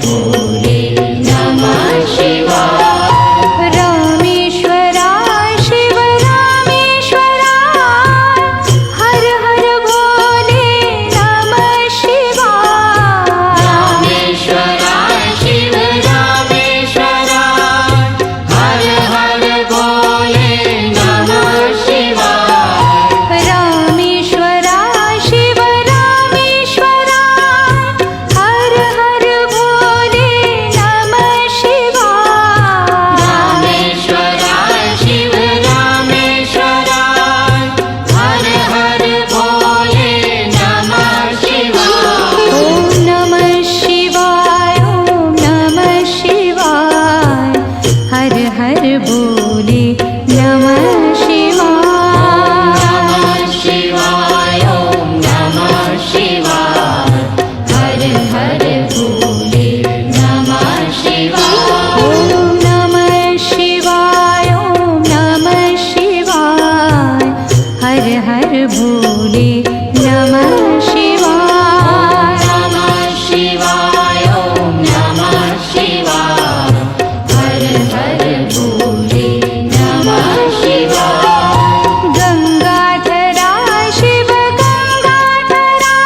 भोले नमः शिवाय। रामेश्वरा शिव रामेश्वरा हर हर भोले नमः शिवाय। रामेश्वरा शिव रामेश्वरा हर हर भोले नमः शिवाय। रामेश्वरा शिव रामेश्वरा हर हर भोले नमः शिवाय। रामेश्वरा शिव रामेश्वरा हर हर भोले नमः शिवाय। ॐ नमः शिवाय ॐ नमः शिवाय हर हर भोले नमः शिवाय। नमः शिवाय ॐ नमः शिवाय हर हर भोले नमः शिवाय। ॐ नमः शिवाय ॐ नमः शिवाय हर हर भोले नमः शिवाय। नमः शिवाय ॐ नमः शिवाय हर हर भोले नमः शिवाय। गंगाधरा शिव गंगाधरा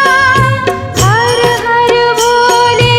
हर हर भोले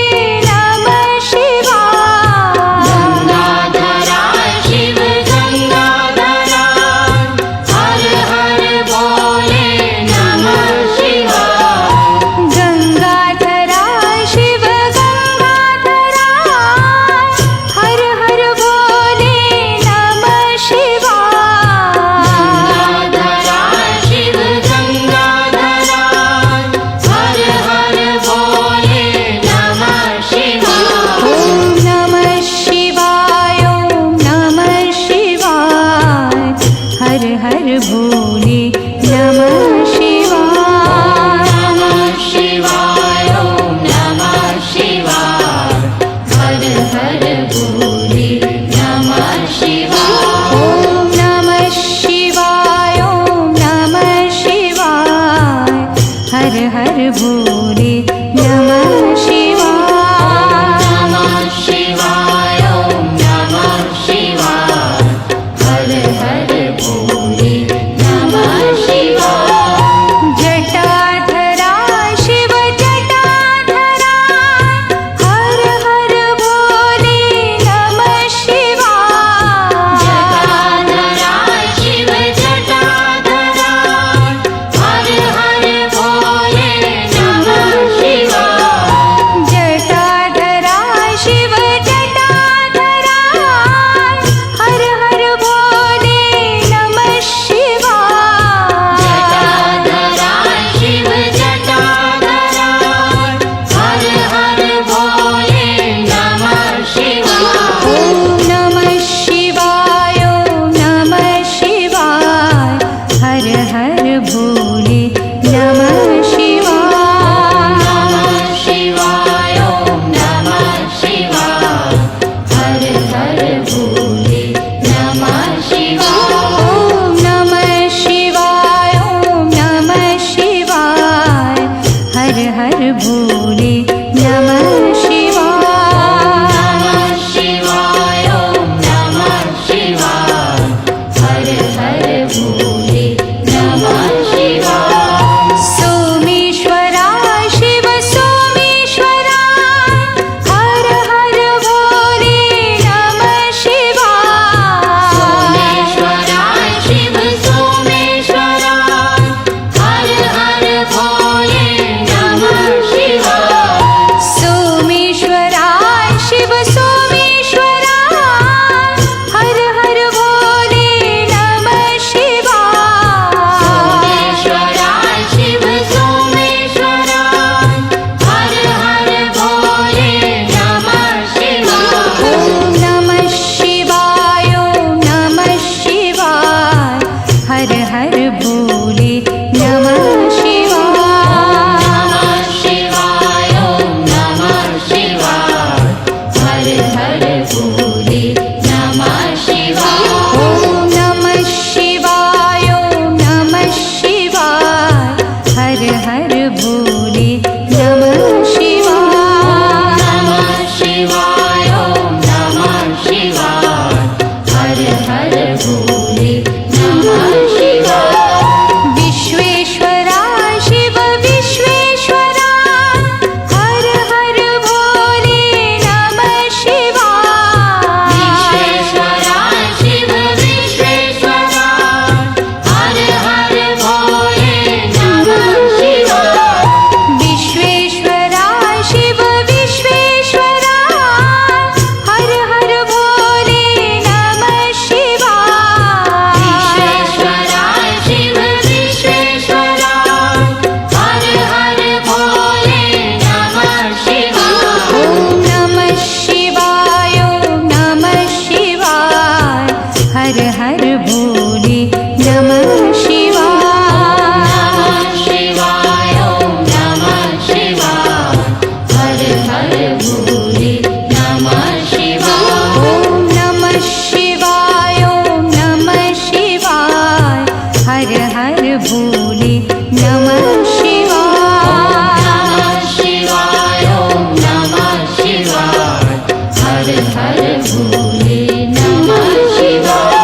हर भोले नमः शिवाय ॐ नमः शिवाय ॐ नमः शिवाय हर हर भोले नमः शिवाय नमः शिवाय ॐ नमः शिवाय हर हर भोले नमः शिवाय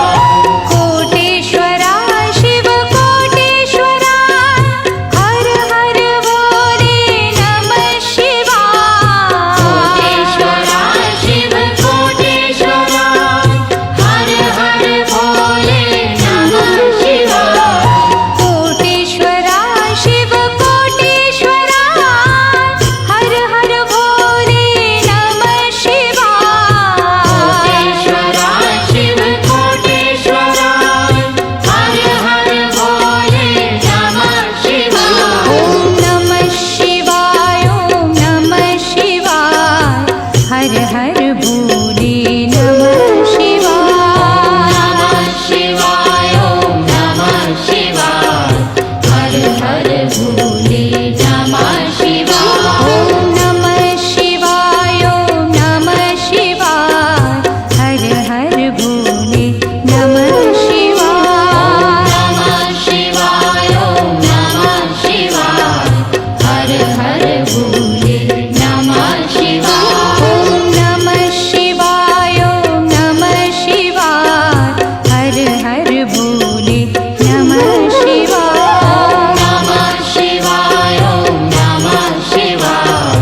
कोटेश्वरा शिव कोटेश्वरा हर हर भोले नमः शिवाय कोटेश्वरा शिव कोटेश्वरा हर हर भोले नमः शिवाय कोटेश्वरा शिव कोटेश्वरा हर हर भोले नमः शिवाय कोटेश्वरा शिव कोटेश्वरा हर हर भोले नमः शिवाय ॐ नमः शिवाय ॐ नमः शिवाय हर हर भोले नमः शिवाय नमः शिवाय ॐ नमः शिवाय हर हर भोले नमः शिवाय ॐ नमः शिवाय ॐ नमः शिवाय हर हर भोले नमः शिवाय नमः शिवाय ॐ नमः शिवाय हर हर भोले नमः शिवाय ॐ नमः शिवाय ॐ नमः शिवाय हर हर भोले नमः शिवाय नमः शिवाय ॐ नमः शिवाय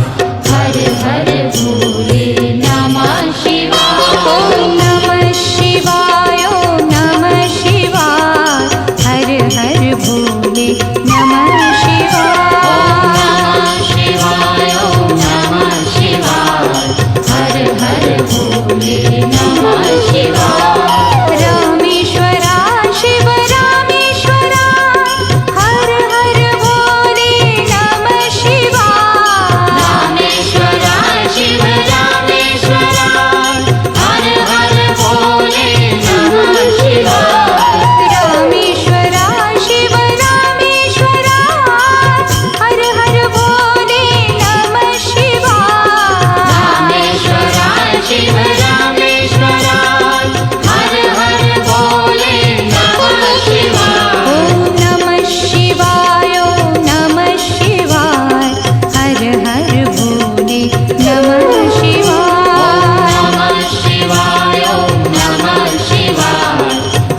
हर हर भोले नमः शिवाय ॐ नमः शिवाय ॐ नमः शिवाय हर हर भोले नमः शिवाय नमः शिवाय ॐ नमः शिवाय हर हर भोले नमः शिवाय रामेश्वरा शिव रामेश्वरा हर हर भोले नमः शिवाय रामेश्वरा शिव रामेश्वरा हर हर भोले नमः शिवाय रामेश्वरा शिव रामेश्वरा हर हर भोले नमः शिवाय रामेश्वरा शिव रामेश्वरा हर हर भोले नमः शिवाय ॐ नमः शिवाय ॐ नमः शिवाय हर हर भोले नमः शिवाय नमः शिवाय ॐ नमः शिवाय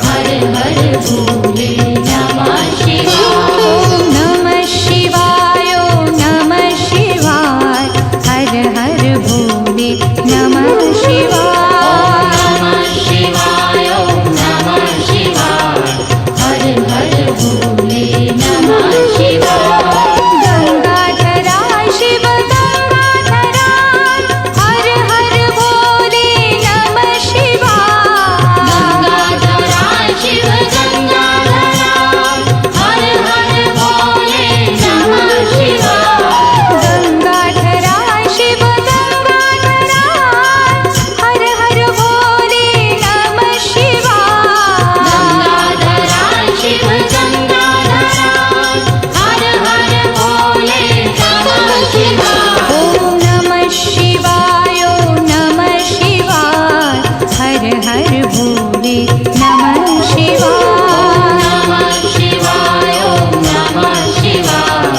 हर हर भोले नमः शिवाय ॐ नमः शिवाय ॐ नमः शिवाय हर हर भोले नमः शिवाय नमः शिवाय ॐ नमः शिवाय हर हर भोले नमः शिवाय गंगाधरा शिव गंगाधरा हर हर भोले नमः शिवाय गंगाधरा शिव गंगाधरा हर हर भोले नमः शिवाय गंगाधरा शिव गंगाधरा हर हर भोले नमः शिवाय गंगाधरा शिव गंगाधरा हर हर भोले नमः शिवाय ॐ नमः शिवाय ॐ नमः शिवाय हर हर भोले नमः शिवाय नमः शिवाय ॐ नमः शिवाय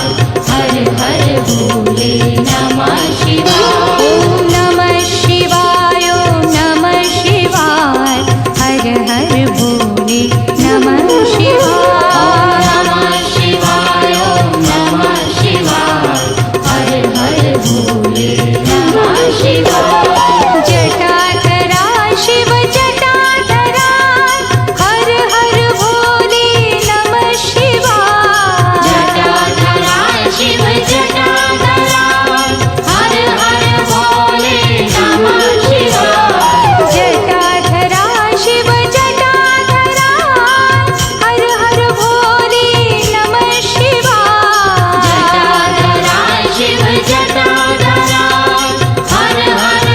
हर हर भोले नमः शिवाय ॐ नमः शिवाय ॐ नमः शिवाय हर हर भोले नमः शिवाय नमः शिवाय ॐ नमः शिवाय हर हर भोले नमः शिवाय जटाधरा शिव जटाधरा हर हर भोले नमः शिवाय जटाधरा शिव जटाधरा हर हर भोले नमः शिवाय जटाधरा शिव जटाधरा हर हर भोले नमः शिवाय जटाधरा शिव जटाधरा हर हर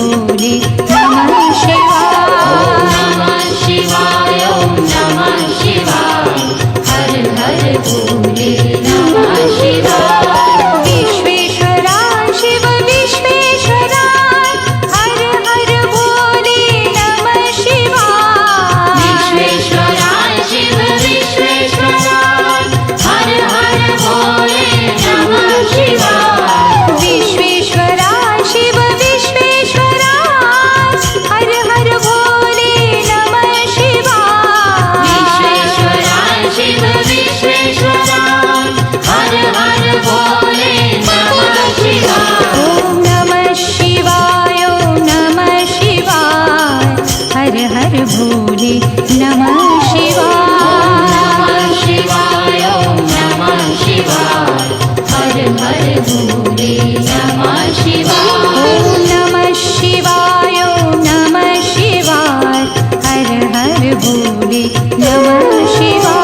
भोले नमः शिवाय। नमः शिवाय ओम नमः शिवाय हर हर भोले नमः शिवाय विश्वेश्वरा शिव विश्वेश्वरा हर हर भोले नमः शिवाय। विश्वेश्वरा शिव विश्वेश्वरा हर हर भोले नमः शिवाय विश्वेश्वरा शिव विश्वेश्वरा हर हर भोले नमः शिवाय। विश्वेश्वरा शिव विश्वेश्वरा हर हर भोले नमः शिवाय ओम नमः शिवाय ओम नमः शिवाय हर हर भोले नमः शिवाय। नमः शिवाय ओम नमः शिवाय हर हर भोले नमः शिवाय ओम नमः शिवाय ओम नमः शिवाय हर हर भोले नमः शिवाय।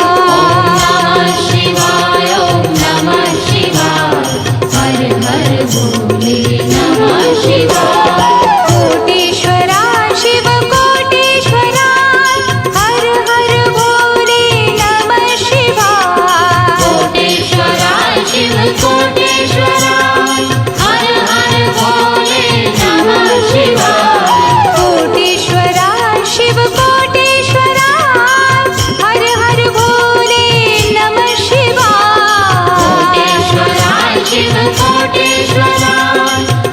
नमः शिवाय ओम नमः शिवाय हर हर भोले नमः शिवाय कोटेश्वरा शिव कोटेश्वरा हर हर भोले नमः शिवाय। कोटेश्वरा शिव कोटेश्वरा हर हर भोले नमः शिवाय कोटेश्वरा शिव कोटेश्वरा हर हर भोले नमः शिवाय। कोटेश्वरा शिव कोटेश्वरा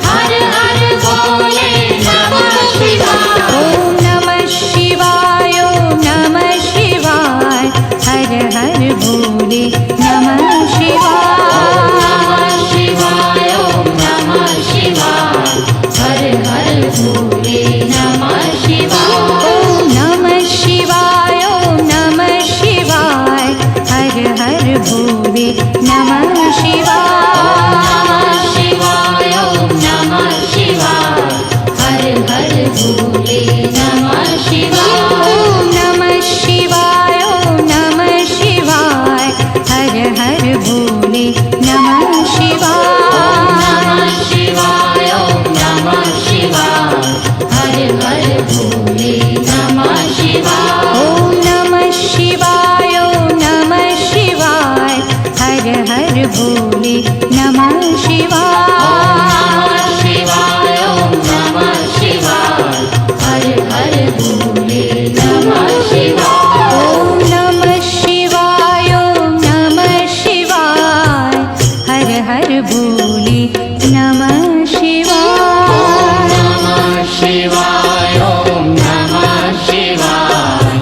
हर हर भोले नमः शिवाय ओम नमः शिवाय ओम नमः शिवाय हर हर भोले नमः शिवाय। नमः शिवाय ओम नमः शिवाय हर हर भोले नमः शिवाय ओम नमः शिवाय ओम नमः शिवाय हर हर भोले नमः शिवाय। नमः शिवाय ओम नमः शिवाय हर हर भोले नमः शिवाय ओम नमः शिवाय ओम नमः शिवाय हर हर भोले नमः शिवाय। नमः शिवाय ओम नमः शिवाय हर हर भोले नमः शिवाय ओम नमः शिवाय ओम नमः शिवाय हर हर भोले नमः शिवाय। नमः शिवाय ओम नमः शिवाय हर हर भोले नमः शिवाय ओम नमः शिवाय ओम नमः शिवाय हर हर भोले नमः शिवाय। नमः शिवाय ओम नमः शिवाय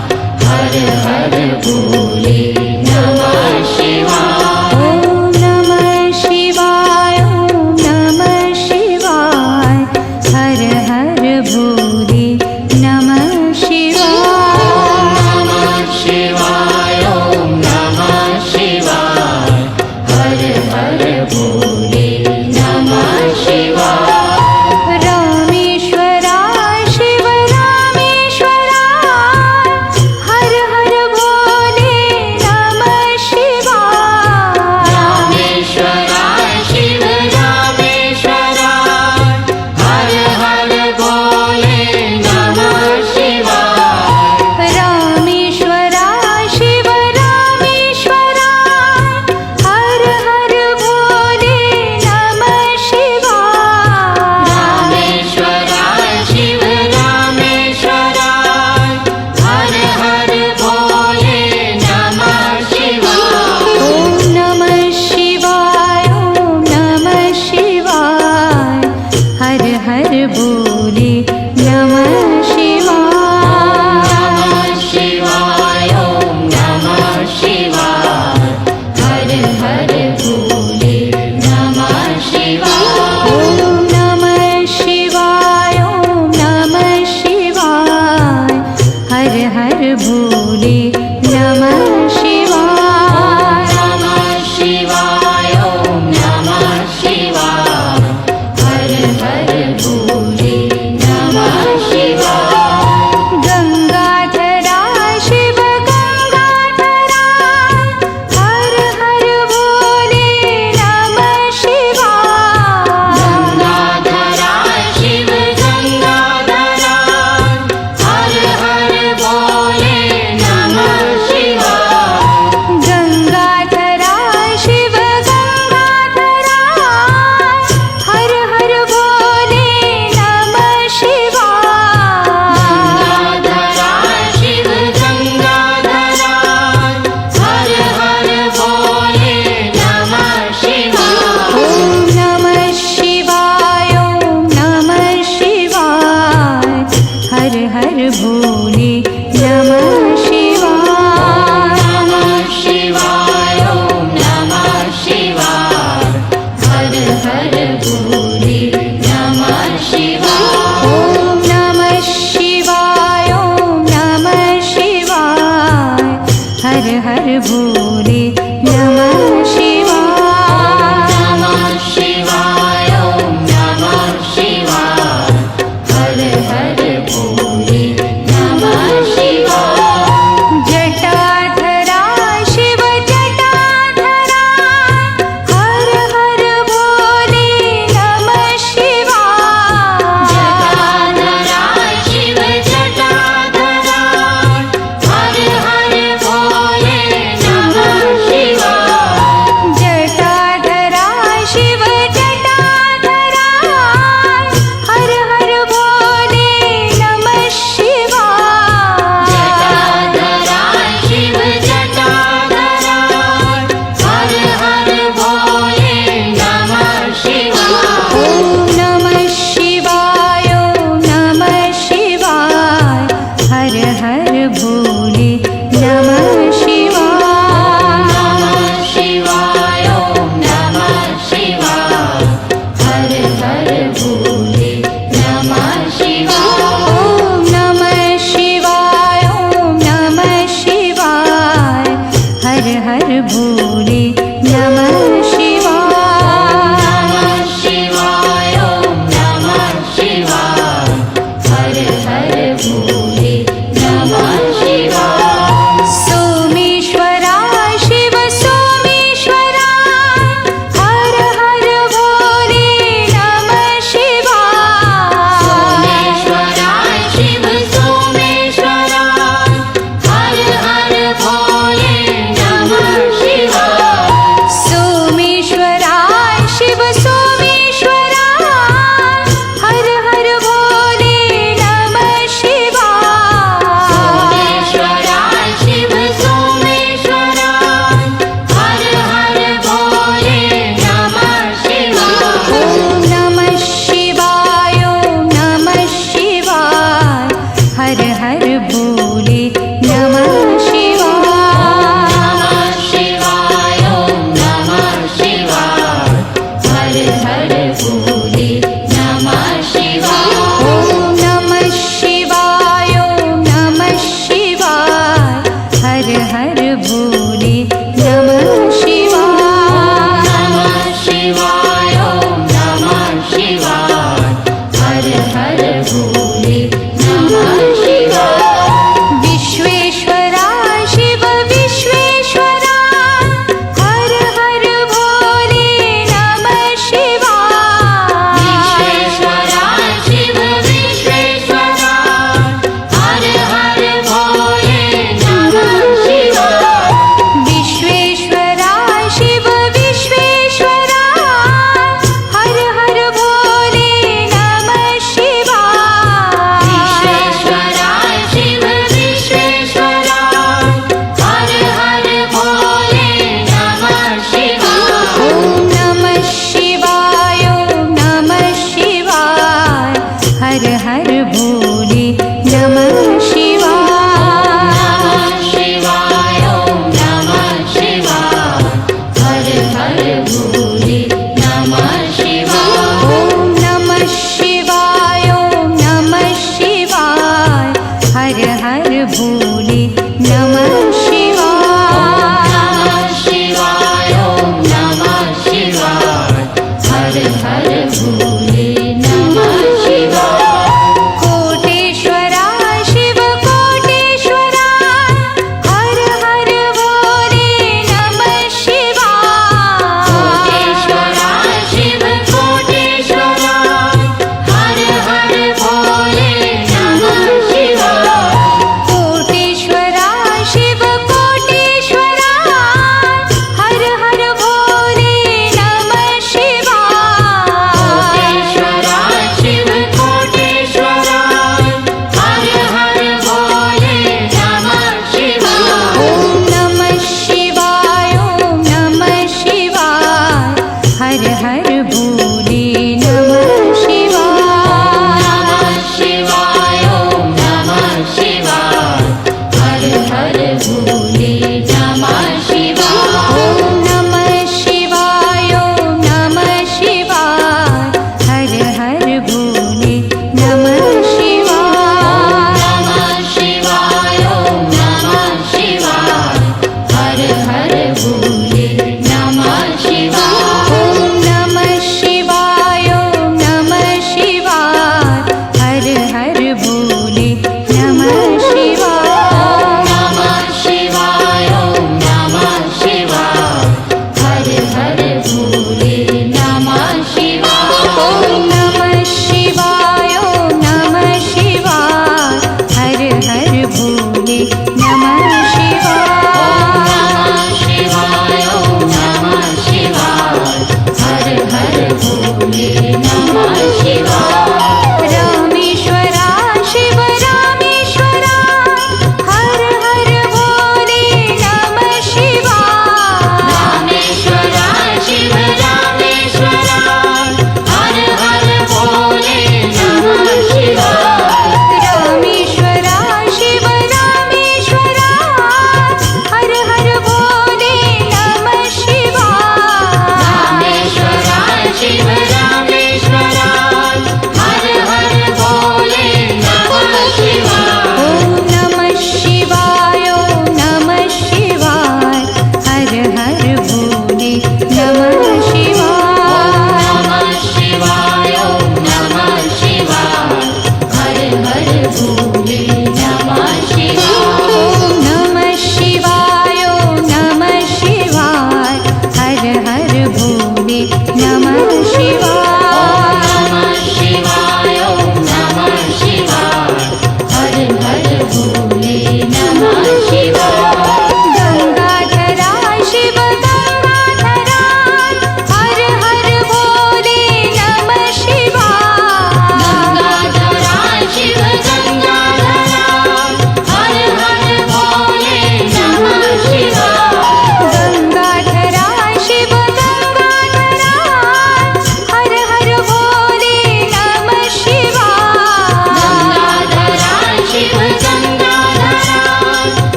हर हर भोले नमः शिवाय ओम नमः शिवाय ओम नमः शिवाय हर हर भोले नमः शिवाय। नमः शिवाय ओम नमः शिवाय हर हर भोले नमः शिवाय रामेश्वरा शिव रामेश्वरा हर हर भोले नमः शिवाय। रामेश्वरा शिव रामेश्वरा हर हर भोले नमः शिवाय रामेश्वरा शिव रामेश्वरा हर हर भोले नमः शिवाय। रामेश्वरा शिव रामेश्वरा हर हर भोले नमः शिवाय ओम नमः शिवाय ओम नमः शिवाय हर हर भोले नमः शिवाय। नमः शिवाय ओम नमः शिवाय हर हर भोले नमः शिवाय ओम नमः शिवाय ओम नमः शिवाय हर हर भोले नमः शिवाय। नमः शिवाय ओम नमः शिवाय हर हर भोले नमः शिवाय भोले नमः शिवाय। नमः शिवाय ॐ नमः शिवाय हर हर भोले नमः शिवाय ॐ नमः शिवाय ॐ नमः शिवाय हर हर भोले नमः शिवाय। नमः शिवाय ॐ नमः शिवाय हर हर भोले नमः शिवाय जटाधरा शिव जटाधरा हर हर भोले नमः शिवाय। जटाधरा शिव जटाधरा हर हर भोले नमः शिवाय जटाधरा शिव जटाधरा हर हर भोले नमः शिवाय। जटाधरा शिव जटाधरा हर हर भोले नमः शिवाय ॐ नमः शिवाय ॐ नमः शिवाय हर हर भोले नमः शिवाय। नमः शिवाय ॐ नमः शिवाय हर हर भोले नमः शिवाय ॐ नमः शिवाय ॐ नमः शिवाय हर हर भोले नमः शिवाय। नमः शिवाय ॐ नमः शिवाय हर हर भोले नमः शिवाय सोमेश्वरा शिव सोमेश्वरा हर हर भोले नमः शिवाय। सोमेश्वरा शिव सोमेश्वरा हर हर भोले नमः शिवाय सोमेश्वरा शिव सोमेश्वरा हर हर भोले नमः शिवाय। सोमेश्वरा शिव सोमेश्वरा हर हर भोले नमः शिवाय ॐ नमः शिवाय ॐ नमः शिवाय हर हर भोले नमः शिवाय। नमः शिवाय ॐ नमः शिवाय हर हर भोले नमः शिवाय ॐ नमः शिवाय ॐ नमः शिवाय हर हर भोले नमः शिवाय। नमः शिवाय ॐ नमः शिवाय हर हर भोले नमः शिवाय ॐ नमः शिवाय ॐ नमः शिवाय हर हर भोले नमः शिवाय। ॐ नमः शिवाय ॐ नमः शिवाय हर हर भोले नमः शिवाय। नमः शिवाय ॐ नमः शिवाय हर हर भोले नमः शिवाय नमः शिवाय ॐ नमः शिवाय हर हर भोले नमः शिवाय विश्वेश्वरा शिव विश्वेश्वरा हर हर भोले नमः शिवाय। विश्वेश्वरा शिव विश्वेश्वरा हर हर भोले नमः शिवाय विश्वेश्वरा शिव विश्वेश्वरा हर हर भोले नमः शिवाय। विश्वेश्वरा शिव विश्वेश्वरा हर हर भोले नमः शिवाय ॐ नमः शिवाय ॐ नमः शिवाय हर हर भोले नमः शिवाय। नमः शिवाय ॐ नमः शिवाय हर हर भोले नमः शिवाय ॐ नमः शिवाय ॐ नमः शिवाय हर हर भोले नमः शिवाय। नमः शिवाय ॐ नमः शिवाय हर हर भोले नमः शिवाय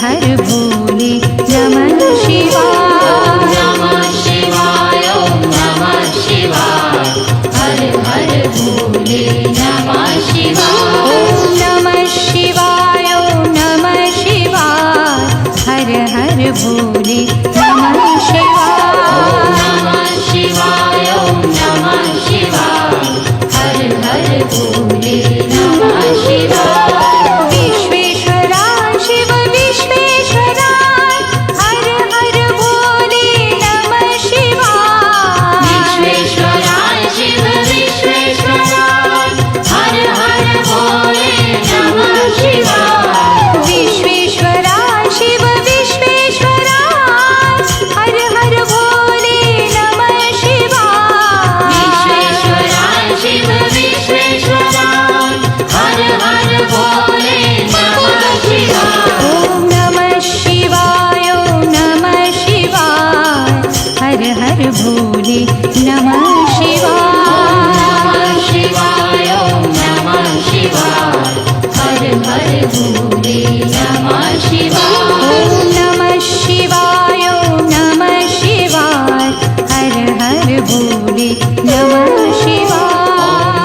हर भोले नमः शिवाय। नमः शिवाय ॐ नमः शिवाय हर हर भोले नमः शिवाय ॐ नमः शिवाय ॐ नमः शिवाय हर हर भोले नमः शिवाय। नमः शिवाय ॐ नमः शिवाय हर हर भोले नमः शिवाय विश्वेश्वरा शिव विश्वेश्वरा हर हर भोले नमः शिवाय। विश्वेश्वराय शिव विश्वेश्वराय हर हर भोले नमः शिवाय विश्वेश्वरा शिव विश्वेश्वरा हर हर भोले नमः शिवाय। विश्वेश्वराय शिव विश्वेश्वराय हर हर भोले नमः शिवाय ॐ नमः शिवाय ॐ नमः शिवाय हर हर भोले नमः शिवाय। नमः शिवाय ॐ नमः शिवाय हर हर भोले नमः शिवाय ॐ नमः शिवाय ॐ नमः शिवाय हर हर भोले नमः शिवाय।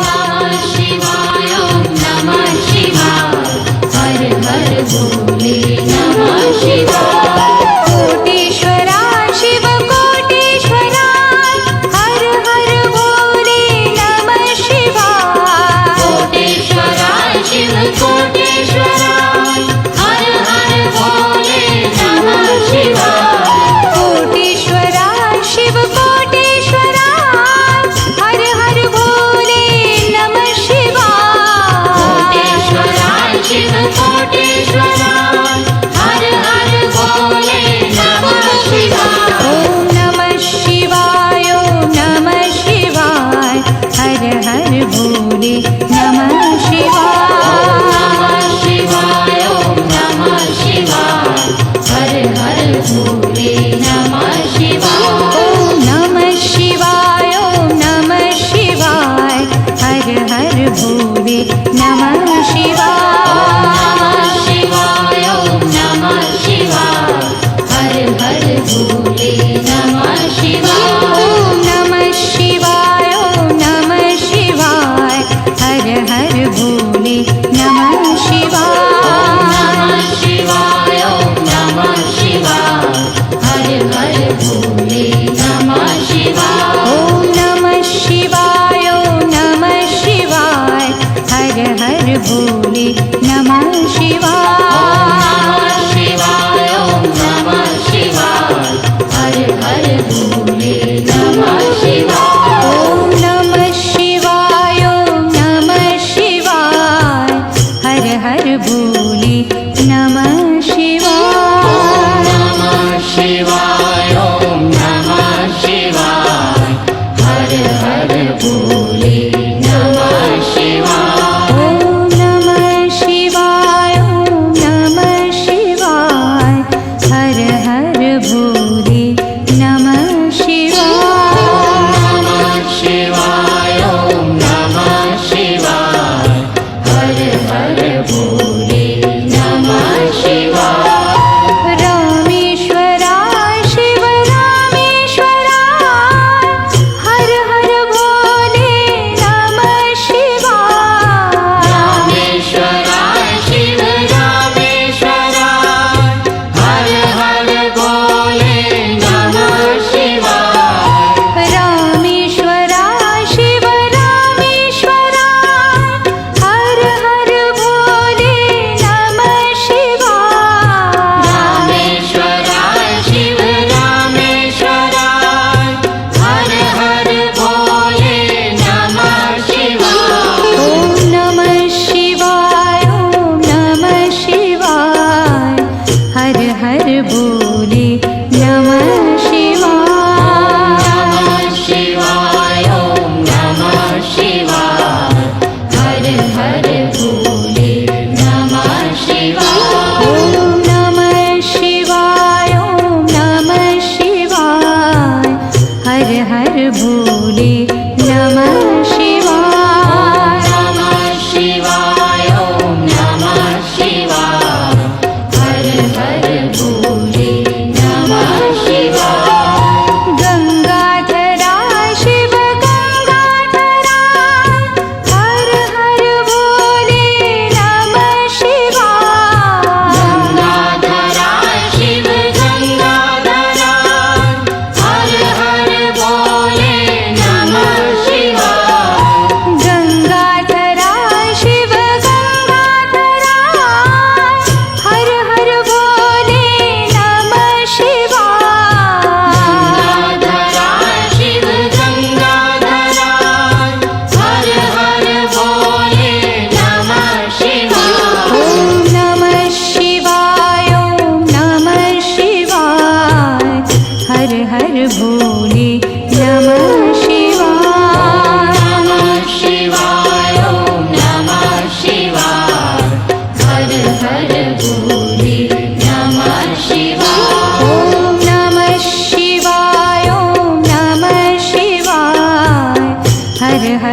नमः शिवाय ॐ नमः शिवाय हर हर भोले नमः शिवाय कोटेश्वरा शिव कोटेश्वरा हर हर भोले नमः शिवाय। कोटेश्वराय शिव कोटेश्वराय हर हर भोले नमः शिवाय कोटेश्वरा शिव कोटेश्वरा हर हर भोले नमः शिवाय। कोटेश्वराय शिव कोटेश्वराय हर हर भोले नमः शिवाय ॐ नमः शिवाय ॐ नमः शिवाय हर हर भोले नमः शिवाय। नमः शिवाय ॐ नमः शिवाय हर हर भोले नमः शिवाय ॐ नमः शिवाय ॐ नमः शिवाय हर हर भोले नमः शिवाय। नमः शिवाय ॐ नमः शिवाय हर हर भोले नमः शिवाय ॐ नमः शिवाय ॐ नमः शिवाय हर हर भोले नमः शिवाय। नमः शिवाय ॐ नमः शिवाय हर हर भोले नमः शिवाय ॐ नमः शिवाय ॐ नमः शिवाय हर हर भोले नमः शिवाय। नमः शिवाय ॐ नमः शिवाय हर हर भोले नमः शिवाय ॐ नमः शिवाय ॐ नमः शिवाय हर हर भोले नमः शिवाय। नमः शिवाय ॐ नमः शिवाय हर हर भोले नमः शिवाय ॐ नमः शिवाय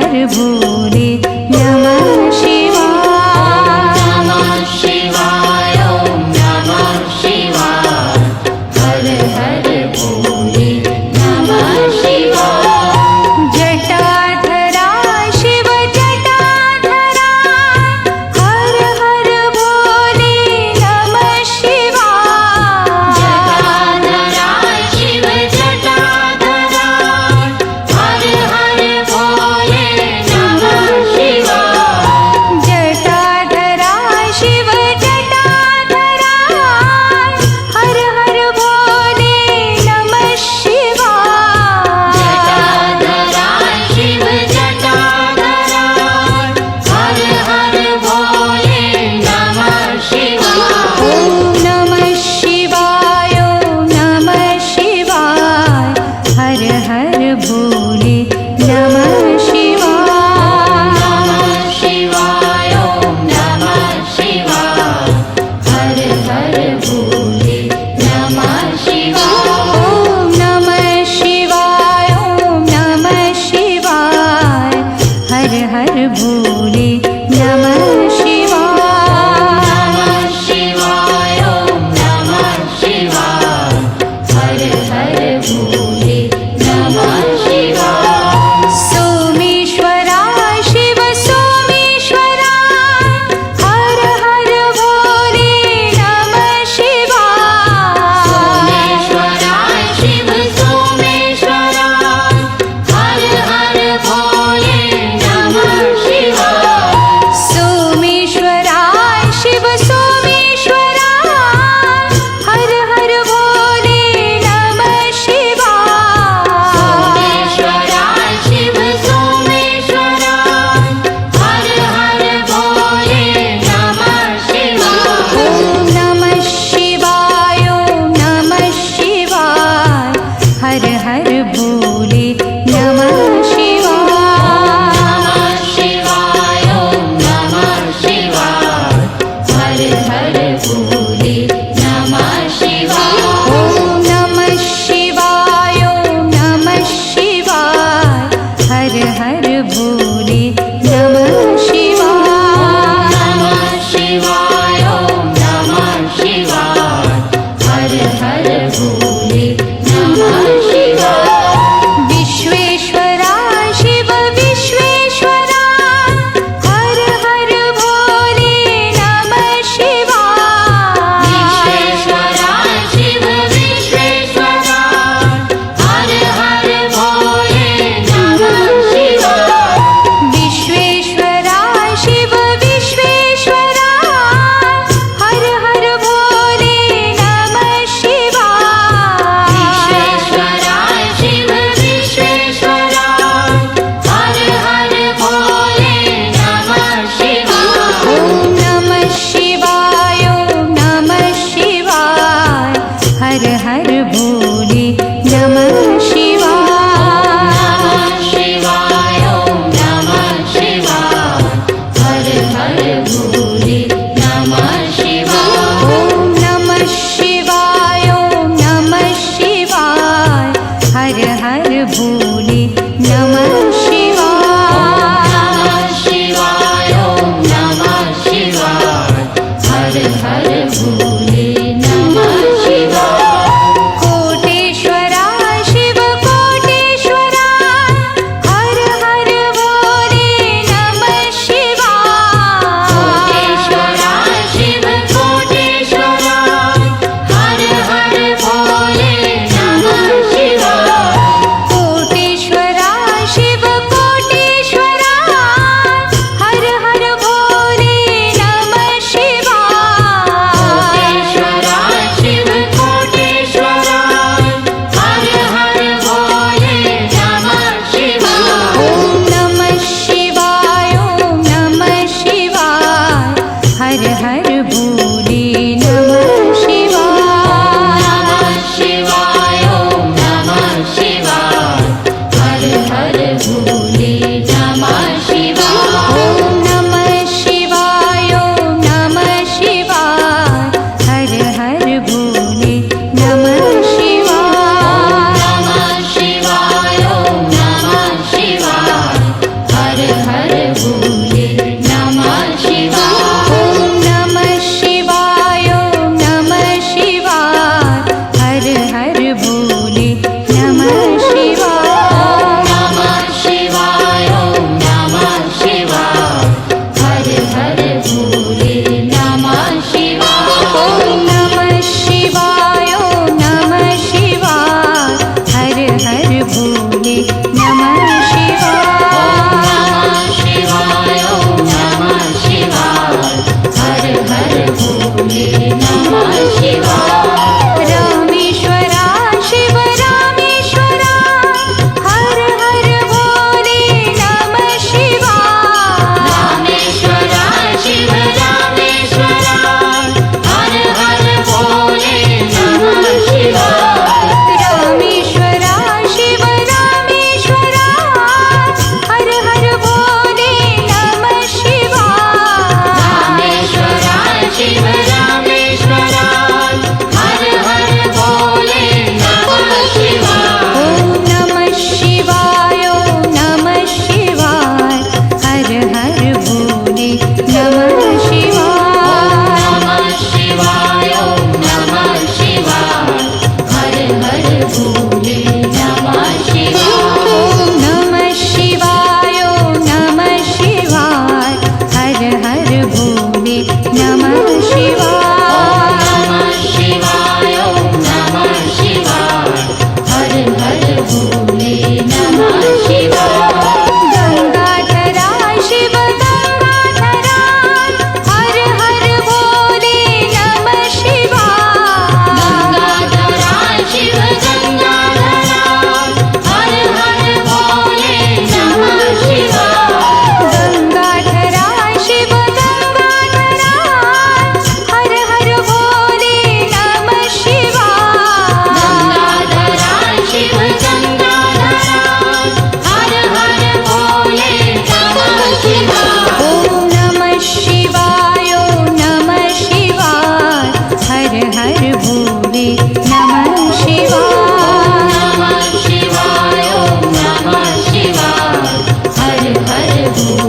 हर भोले नमः शिवाय नमः शिवाय ॐ नमः शिवाय हर हर भोले नमः शिवाय जटाधरा शिव जटाधरा हर हर भोले नमः शिवाय जटाधरा शिव जटाधरा हर हर भोले नमः शिवाय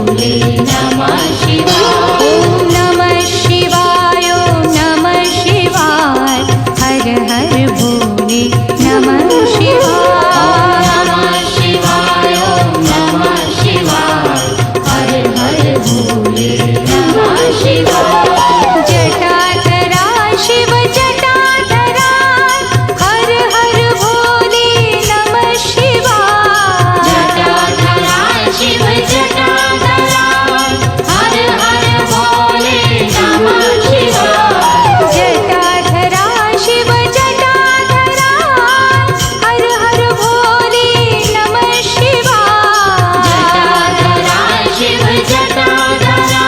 भोले नमः शिवाय ॐ नमः शिवाय ॐ नमः शिवाय हर हर भोले नमः शिवाय नमः शिवाय ॐ नमः शिवाय हर हर भोले नमः शिवाय जटाधरा शिव जटाधरा हर हर भोले नमः शिवाय जटाधरा शिव जटाधरा हर हर भोले नमः शिवाय जटाधरा शिव जटाधरा हर हर भोले नमः शिवाय जटाधरा शिव जटाधरा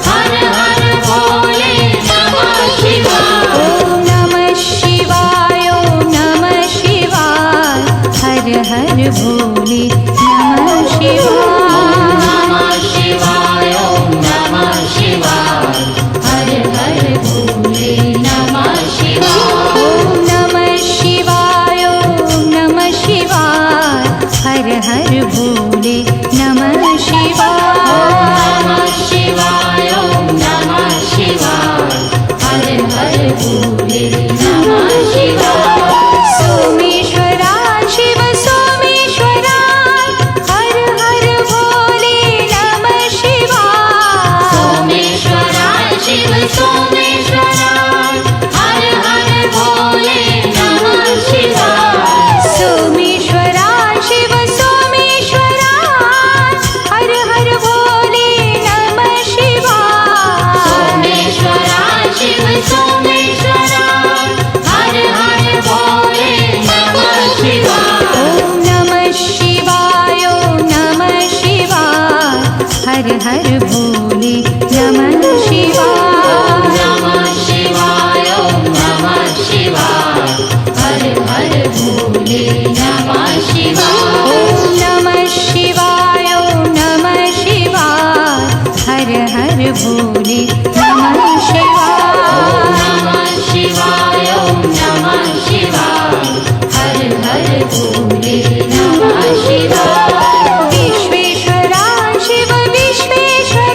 हर हर भोले नमः शिवाय ॐ नमः शिवाय ॐ नमः शिवाय हर हर भोले नमः शिवाय नमः शिवाय ॐ नमः शिवाय हर हर भोले नमः शिवाय ॐ नमः शिवाय ॐ नमः शिवाय हर हर भोले नमः शिवाय नमः शिवाय ॐ नमः शिवाय हर हर भोले नमः शिवाय सोमेश्वरा शिव सोमेश्वरा हर हर भोले नमः शिवाय सोमेश्वरा शिव सोमेश्वरा हर हर भोले नमः शिवाय सोमेश्वरा शिव सोमेश्वरा हर हर भोले नमः शिवाय सोमेश्वरा शिव सोमेश्वरा हर हर भोले नमः शिवाय ॐ नमः शिवाय ॐ नमः शिवाय हर हर भोले नमः शिवाय नमः शिवाय ॐ नमः शिवाय हर हर भोले नमः शिवाय ॐ नमः शिवाय ॐ नमः शिवाय हर हर भोले नमः शिवाय नमः शिवाय ॐ नमः शिवाय हर हर भोले नमः शिवाय विश्वेश्वरा शिव विश्वेश्वरा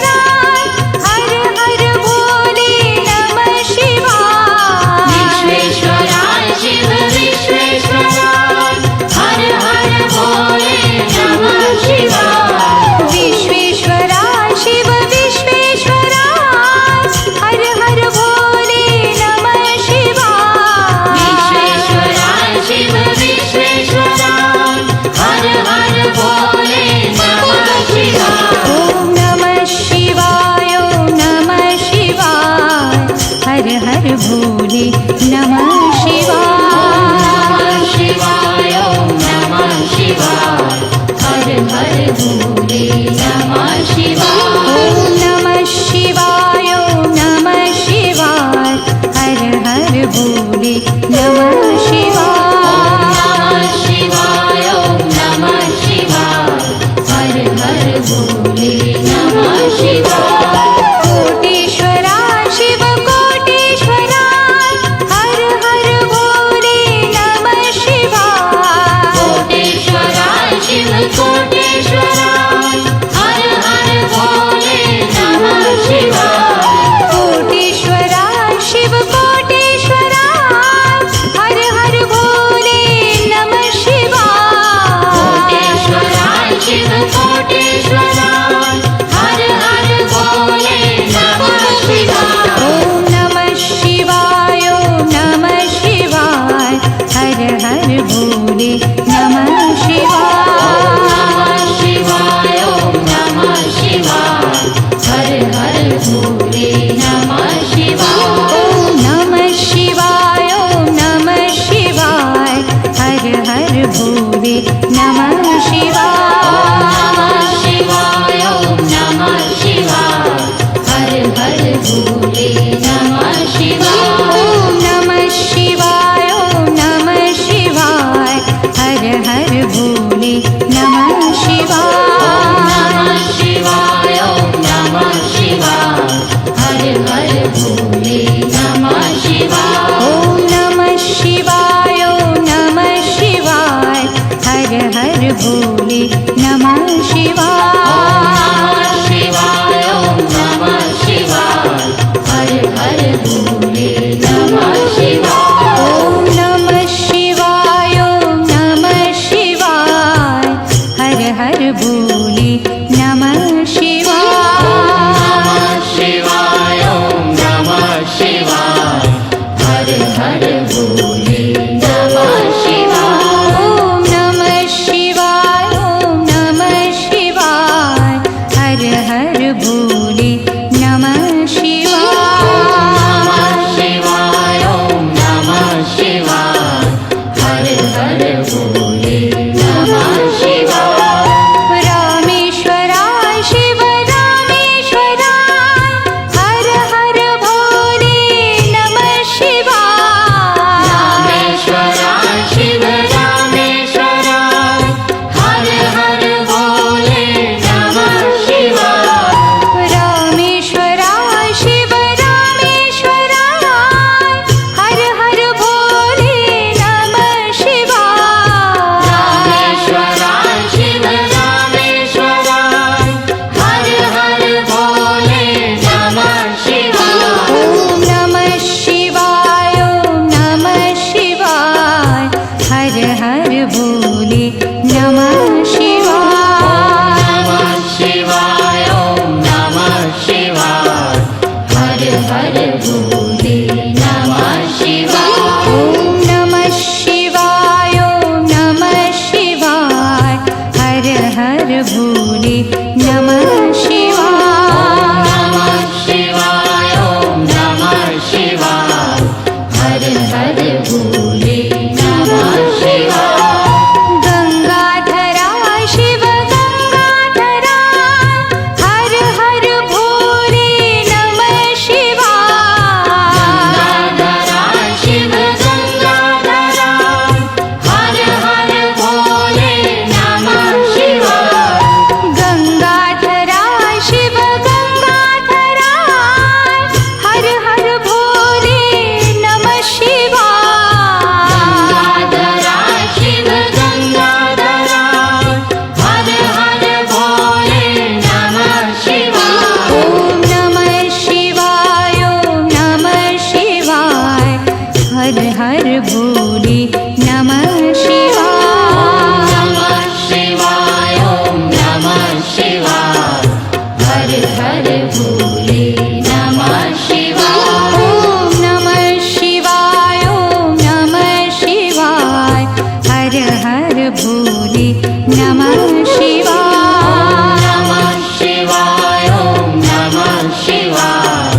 हर हर भोले नमः शिवाय ॐ नमः शिवाय ॐ नमः शिवाय हर हर भोले नमः शिवाय नमः शिवाय ॐ नमः शिवाय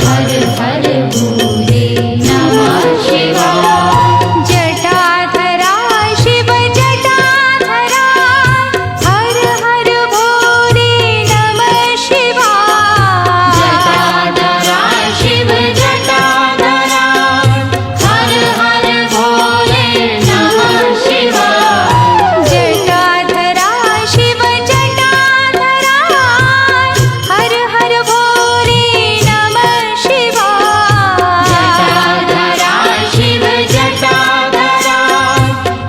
हर हर भोले नमः शिवाय जटाधरा शिव जटाधरा हर हर भोले नमः शिवाय जटाधरा शिव जटाधरा हर हर भोले नमः शिवाय जटाधरा शिव जटाधरा हर हर भोले नमः शिवाय जटाधरा शिव जटाधरा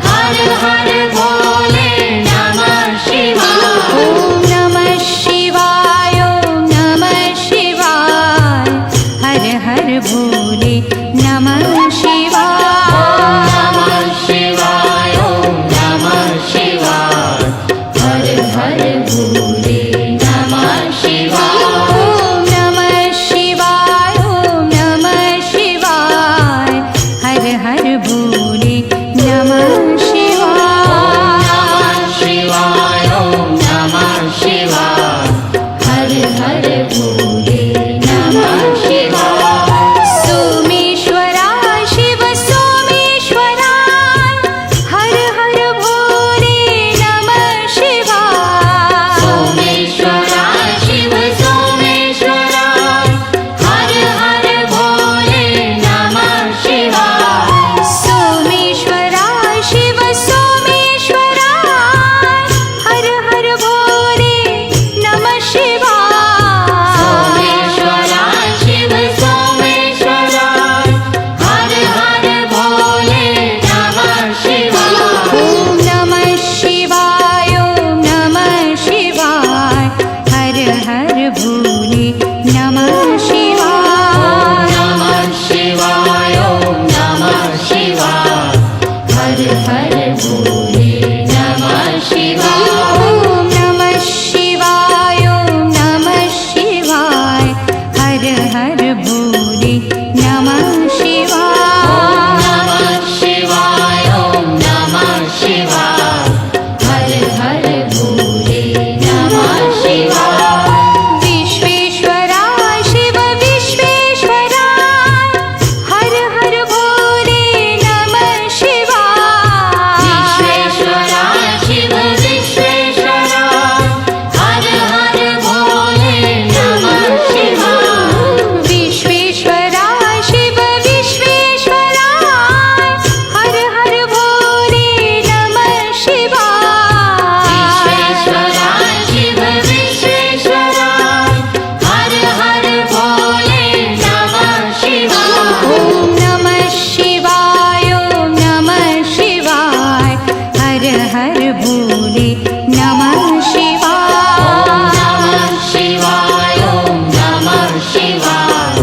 हर हर भोले नमः शिवाय ॐ नमः शिवाय ॐ नमः शिवाय हर हर भोले नमः शिवाय नमः शिवाय ॐ नमः शिवाय हर हर भोले नमः शिवाय ॐ नमः शिवाय ॐ नमः शिवाय हर हर भोले नमः शिवाय नमः शिवाय ॐ नमः शिवाय हर हर भोले नमः शिवाय सोमेश्वरा शिव सोमेश्वरा हर हर भोले नमः शिवाय सोमेश्वरा शिव सोमेश्वरा हर हर भोले नमः शिवाय सोमेश्वरा शिव सोमेश्वरा हर हर भोले नमः शिवाय सोमेश्वरा शिव सोमेश्वरा हर हर भोले नमः शिवाय ॐ नमः शिवाय ॐ नमः शिवाय हर हर भोले नमः शिवाय नमः शिवाय ॐ नमः शिवाय हर हर भोले नमः शिवाय ॐ नमः शिवाय ॐ नमः शिवाय हर हर भोले नमः शिवाय नमः शिवाय ॐ नमः शिवाय हर हर भोले नमः शिवाय विश्वेश्वरा शिव विश्वेश्वरा हर हर भोले नमः शिवाय विश्वेश्वरा शिव विश्वेश्वरा हर हर भोले नमः शिवाय विश्वेश्वरा शिव विश्वेश्वरा हर हर भोले नमः शिवाय विश्वेश्वरा शिव विश्वेश्वरा हर हर भोले नमः शिवाय ॐ नमः शिवाय ॐ नमः शिवाय हर हर भोले नमः शिवाय नमः शिवाय ॐ नमः शिवाय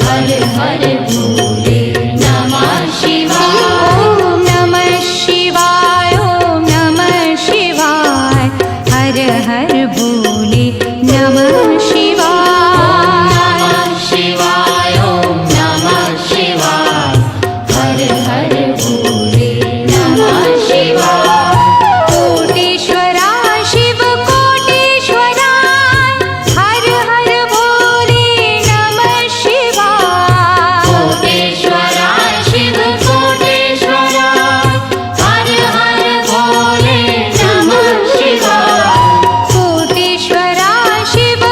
हर हर भोले नमः शिवाय ॐ नमः शिवाय ॐ नमः शिवाय हर हर भोले नमः शिवाय नमः शिवाय ॐ नमः शिवाय हर हर भोले नमः शिवाय कोटेश्वरा शिव कोटेश्वरा हर हर भोले नमः शिवाय कोटेश्वरा शिव कोटेश्वरा हर हर भोले नमः शिवाय कोटेश्वरा शिव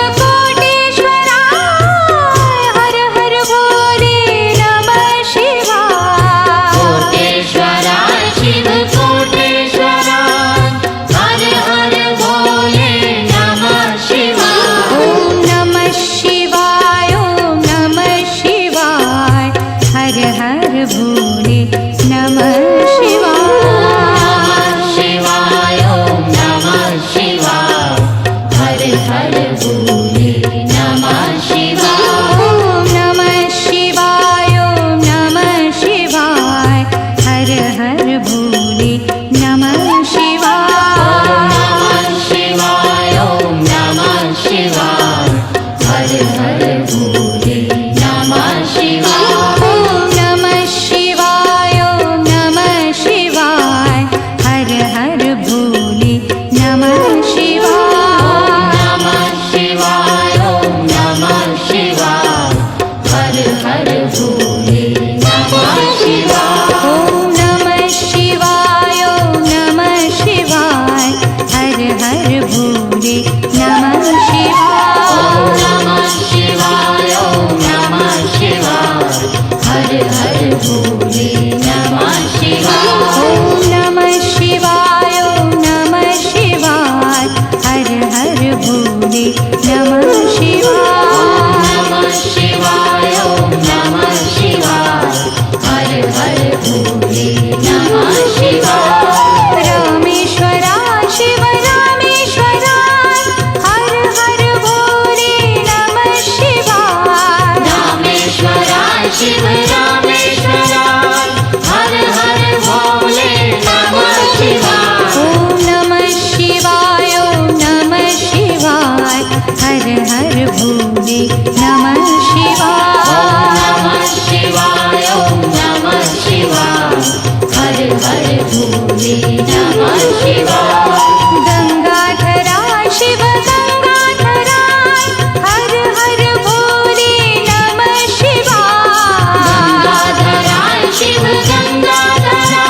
हर भोले नमः शिवाय। नमः शिवाय ओम नमः शिवाय हर हर भोले नमः शिवाय। गंगाधरा शिव गंगाधरा हर हर भोले नमः शिवाय। गंगाधरा शिव गंगाधरा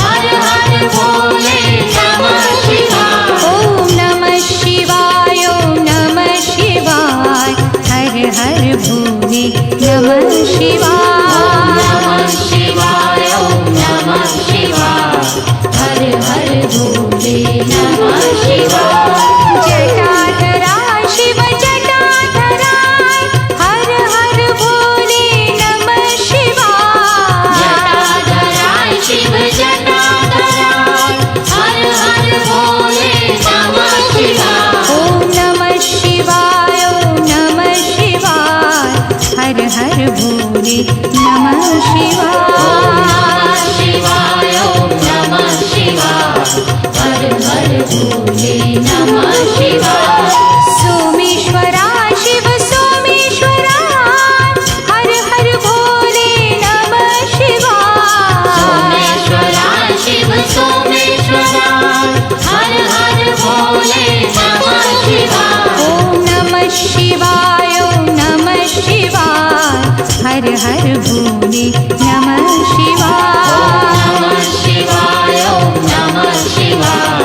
हर हर भोले नमः शिवाय। ओम नमः शिवाय ओम नमः शिवाय हर हर भोले नमः शिवाय। नमः शिवाय ओम नमः शिवाय हर हर भोले नमः शिवाय। जटाधरा शिव जटाधरा हर हर भोले नमः शिवाय। जटाधरा शिव जटाधरा हर हर भोले नमः शिवाय। ओम नमः शिवाय ओम नमः शिवाय हर हर भोले नमः शिवाय। शिवाय ओम नमः शिवाय हर हर भोले नमः शिवाय। सोमेश्वरा शिव सोमेश्वरा हर हर भोले नमः शिवाय। सोमेश्वरा शिव सोमेश्वरा हर हर भोले नमः शिवाय। ओम नमः शिवाय ओम नमः शिवाय हर हर भोले नमः शिवाय। नमः शिवाय ओम नमः शिवाय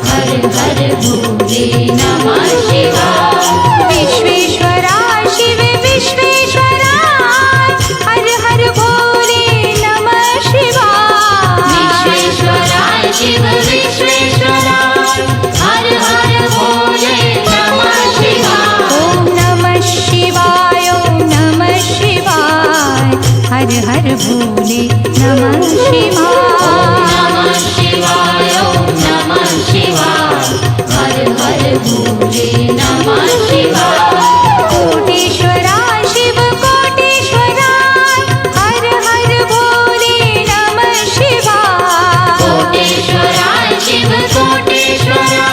हर हर भोले नमः शिवाय। विश्वेश्वरा शिव विश्वेश्वरा हर हर भोले नमः शिवाय। विश्वेश्वरा शिव विश्वेश्वरा हर हर भोले नमः शिवाय। ओम नमः शिवाय ओम नमः शिवाय हर हर भोले नमः शिवाय। नमः शिवाय ओम नमः शिवाय हर हर भोले नमः शिवाय। कोटेश्वरा शिव कोटेश्वरा हर हर भोले नमः शिवाय। कोटेश्वरा शिव कोटेश्वरा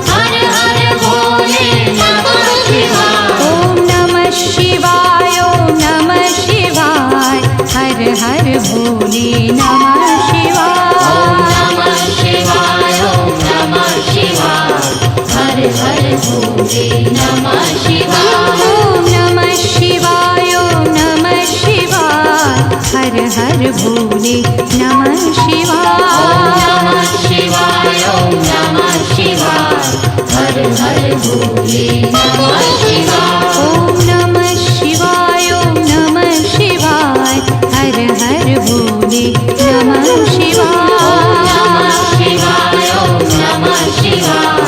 हर हर भोले नमः शिवाय। ओम नमः शिवाय ओम नमः शिवाय हर हर भोले नमः शिवाय। नमः शिवाय ओम नमः शिवाय हर हर भोले नमः शिवाय। ओम नमः शिवाय ओम नमः शिवाय हर हर भोले नमः शिवाय। नमः शिवाय ओम नमः शिवाय हर हर भोले नमः शिवाय। ओम नमः शिवाय ओम नमः शिवाय हर हर भोले नमः शिवाय। नमः शिवाय ओम नमः शिवाय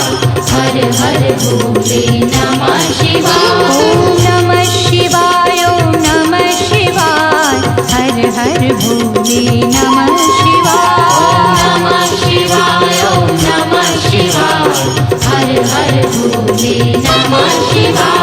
हर हर भोले नमः शिवाय। ओम नमः शिवाय ओम नमः शिवाय हर हर भोले नमः शिवाय। नमः शिवाय ओम नमः शिवाय हर हर भोले नमः शिवाय।